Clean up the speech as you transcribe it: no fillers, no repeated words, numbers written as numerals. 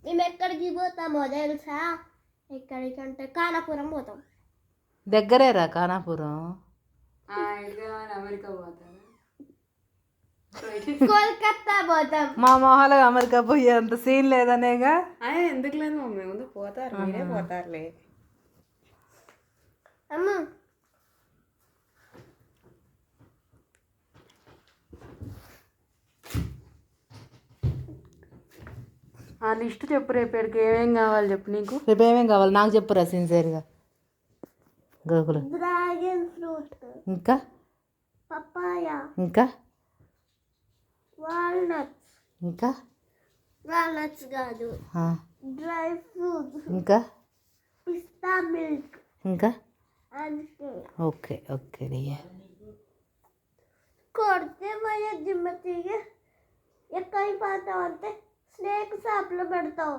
మేము ఎక్కడికి పోతామో తెలుసా? ఎక్కడికంటే కానాపురం పోతాం. దగ్గరేరా కానాపురం. అమెరికా పోతాను, కోల్కత్తా పోతాం. మా మొహాలు అమెరికా పోయే అంత సీన్ లేదనేగా. ఎందుకు లేదు మమ్మీ, ముందు పోతారు, మీరే పోతారులే. అమ్మ ఆ లిస్ట్ చెప్పు, రేపటికి ఏమేం కావాలి చెప్పు. నీకు రేపు ఏమేం కావాలి నాకు చెప్పురా సిన్సియర్గా. గోకులు డ్రాగన్ ఫ్రూట్, ఇంకా పపాయ, ఇంకా వాల్నట్స్, ఇంకా వాల్నట్స్ కాదు, డ్రై ఫ్రూట్స్, ఇంకా పిస్తా మిల్క్, ఇంకా అంతే. Okay okay dear. కొడితే పోయే జిమ్మ తీగ ఎక్కడి పోతావు అంటే స్నేక్ షాప్లో పెడతావు.